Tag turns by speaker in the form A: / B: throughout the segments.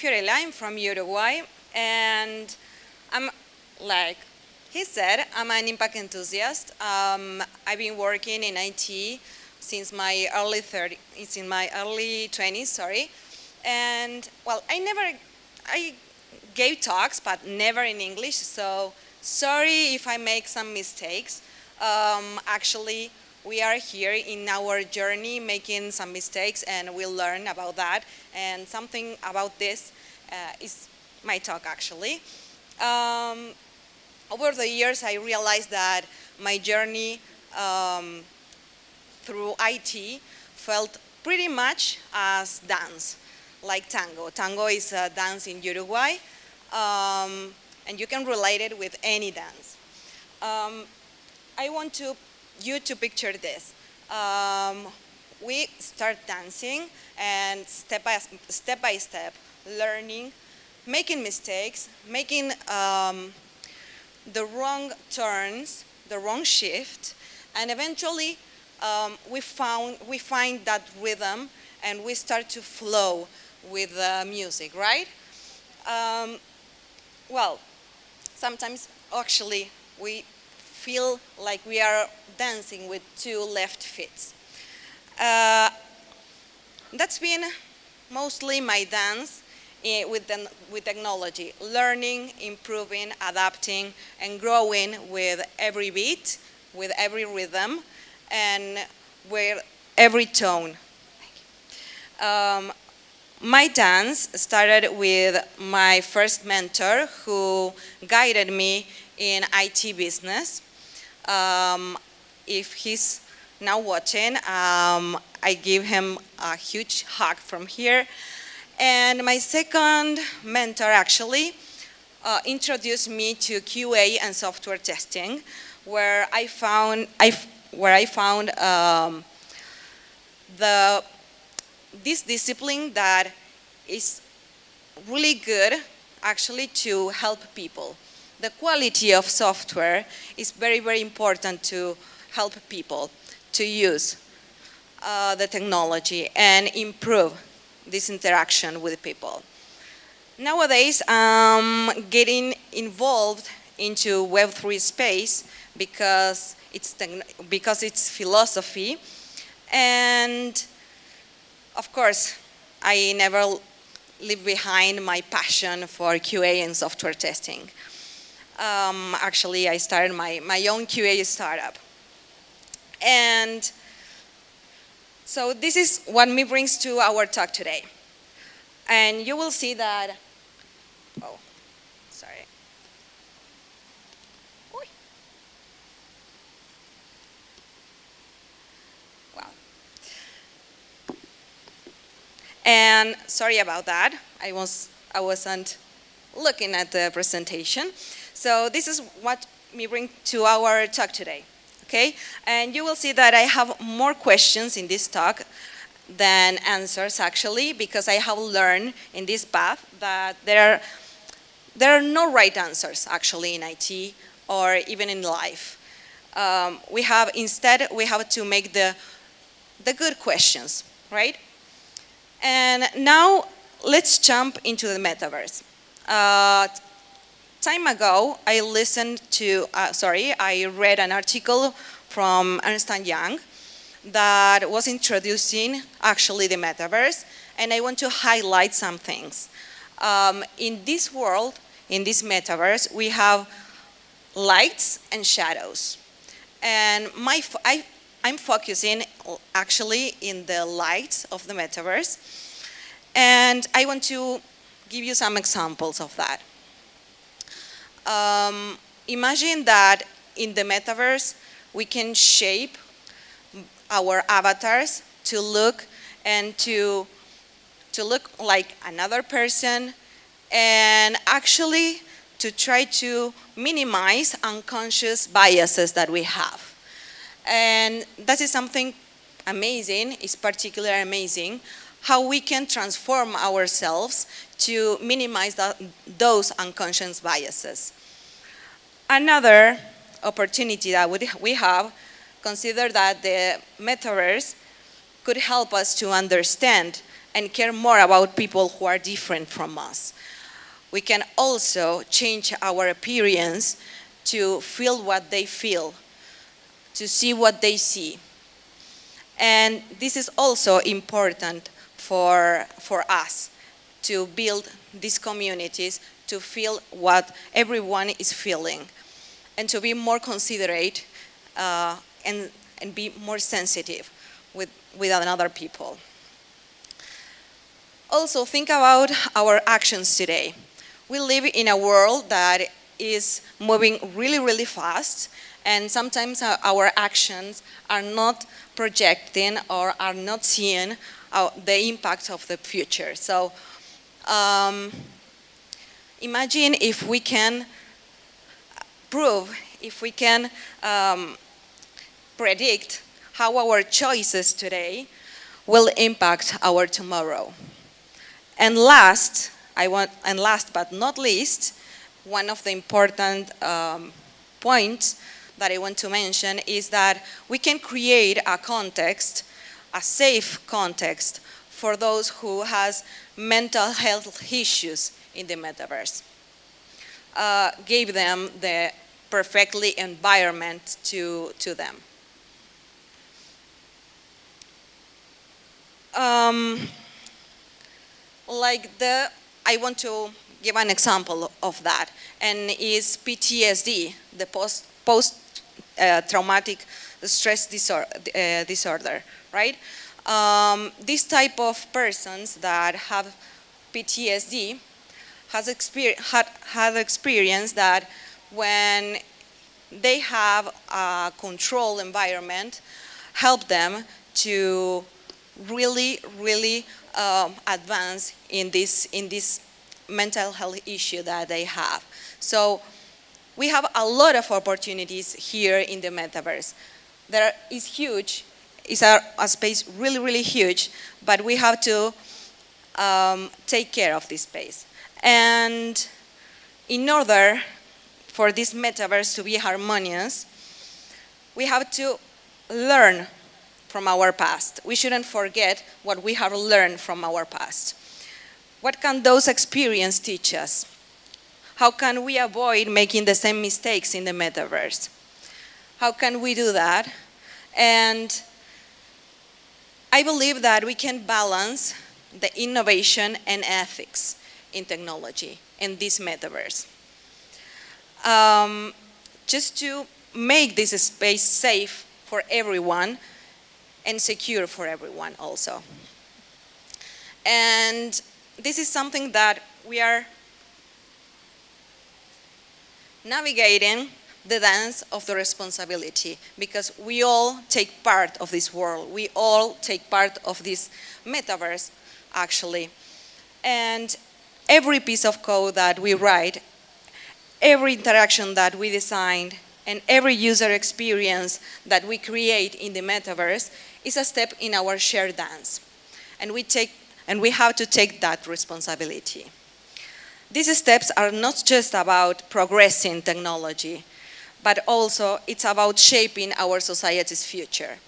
A: Fiorella, I'm from Uruguay, and I'm, like he said, I'm an impact enthusiast. I've been working in IT since my early 20s, sorry. And, well, I gave talks, but never in English, so sorry if I make some mistakes. Actually, we are here in our journey making some mistakes, and we'll learn about that. And something about this is my talk, actually. Um, Over the years, I realized that my journey through IT felt pretty much as dance, like tango. Tango is a dance in Uruguay, and you can relate it with any dance. Um, I want you to picture this. We start dancing, and step by step, learning, making mistakes, making the wrong turns, the wrong shift, and eventually we find that rhythm, and we start to flow with the music, right? Um, well, sometimes actually we feel like we are dancing with two left feet. Uh, that's been mostly my dance with technology, learning, improving, adapting, and growing with every beat, with every rhythm, and with every tone. Um, my dance started with my first mentor who guided me in IT business. If he's now watching, I give him a huge hug from here. And my second mentor actually introduced me to QA and software testing, where I found this discipline that is really good actually to help people. The quality of software is very, very important to help people to use the technology and improve this interaction with people. Nowadays, I'm getting involved into Web3 space because it's philosophy, and of course, I never leave behind my passion for QA and software testing. Actually, I started my own QA startup. And so this is what me brings to our talk today. And you will see that, oh, sorry. Oy. Well, and sorry about that. I wasn't looking at the presentation. So this is what me bring to our talk today. Okay? And you will see that I have more questions in this talk than answers, actually, because I have learned in this path that there are no right answers, actually, in IT or even in life. Instead, we have to make the good questions, right? And now, let's jump into the metaverse. Time ago, I read an article from Ernst & Young that was introducing actually the metaverse, and I want to highlight some things. In this world, in this metaverse, we have lights and shadows. And I'm focusing actually in the lights of the metaverse, and I want to give you some examples of that. Imagine that in the metaverse, we can shape our avatars to look like another person, and actually to try to minimize unconscious biases that we have. And that is something amazing, it's particularly amazing, how we can transform ourselves to minimize those unconscious biases. Another opportunity that we have, consider that the metaverse could help us to understand and care more about people who are different from us. We can also change our appearance to feel what they feel, to see what they see. And this is also important for us to build these communities, to feel what everyone is feeling, and to be more considerate and be more sensitive with other people. Also, think about our actions today. We live in a world that is moving really, really fast, and sometimes our actions are not projecting or are not seeing the impact of the future. So imagine if we can prove, if we can predict how our choices today will impact our tomorrow. And last but not least, one of the important points that I want to mention is that we can create a context, a safe context, for those who has mental health issues in the metaverse. Give them the perfectly environment to them. I want to give an example of that, and is PTSD, the post-traumatic stress disorder, right? This type of persons that have PTSD had experienced that when they have a controlled environment, help them to really, really advance in this mental health issue that they have. So we have a lot of opportunities here in the metaverse. There is huge, it's a space really, really huge, but we have to take care of this space. And in order for this metaverse to be harmonious, we have to learn from our past. We shouldn't forget what we have learned from our past. What can those experiences teach us? How can we avoid making the same mistakes in the metaverse? How can we do that? And I believe that we can balance the innovation and ethics in technology in this metaverse. Just to make this space safe for everyone and secure for everyone also. And this is something that we are navigating the dance of the responsibility, because we all take part of this world. We all take part of this metaverse, actually. And every piece of code that we write, every interaction that we designed, and every user experience that we create in the metaverse is a step in our shared dance. And we have to take that responsibility. These steps are not just about progressing technology, but also it's about shaping our society's future.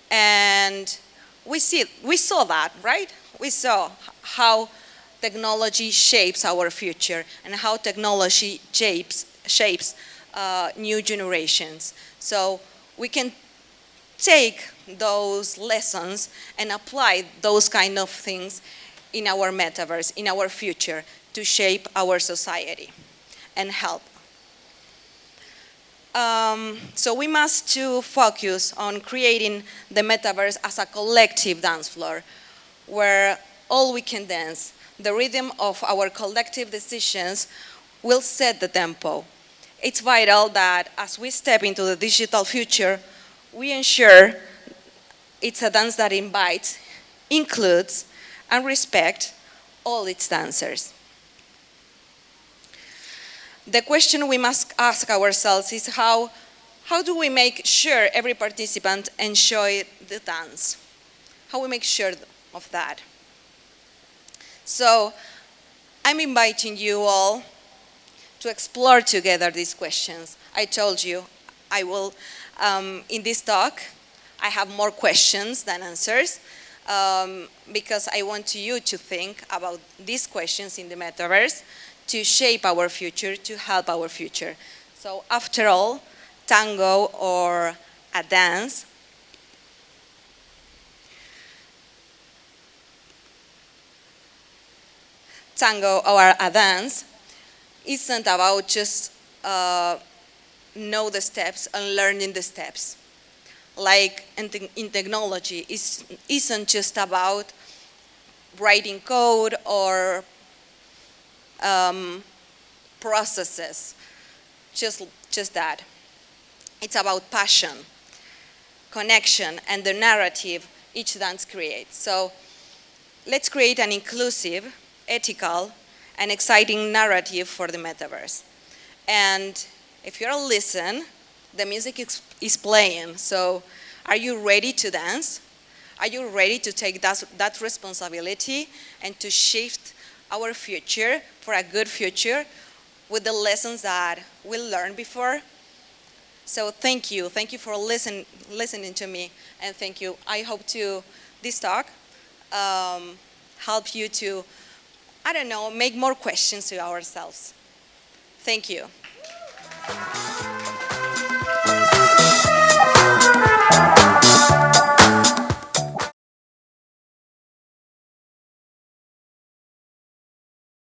A: And we saw that, right? We saw how technology shapes our future and how technology shapes new generations. So we can take those lessons and apply those kind of things in our metaverse, in our future, to shape our society and help. So we must to focus on creating the metaverse as a collective dance floor where all we can dance. The rhythm of our collective decisions will set the tempo. It's vital that as we step into the digital future, we ensure it's a dance that invites, includes, and respects all its dancers. The question we must ask ourselves is how do we make sure every participant enjoy the dance? How we make sure of that? So I'm inviting you all to explore together these questions. I told you I will, in this talk, I have more questions than answers. because I want you to think about these questions in the metaverse to shape our future, to help our future. So after all, tango or a dance tango or a dance isn't about just know the steps and learning the steps. Like in technology, it isn't just about writing code or processes, just that. It's about passion, connection, and the narrative each dance creates. So let's create an inclusive, ethical, and exciting narrative for the metaverse. And if you're listen, the music is playing. So are you ready to dance? Are you ready to take that responsibility and to shift our future for a good future with the lessons that we learned before? So thank you. Thank you for listening to me. And thank you. I hope this talk help you to, I don't know, make more questions to ourselves. Thank you.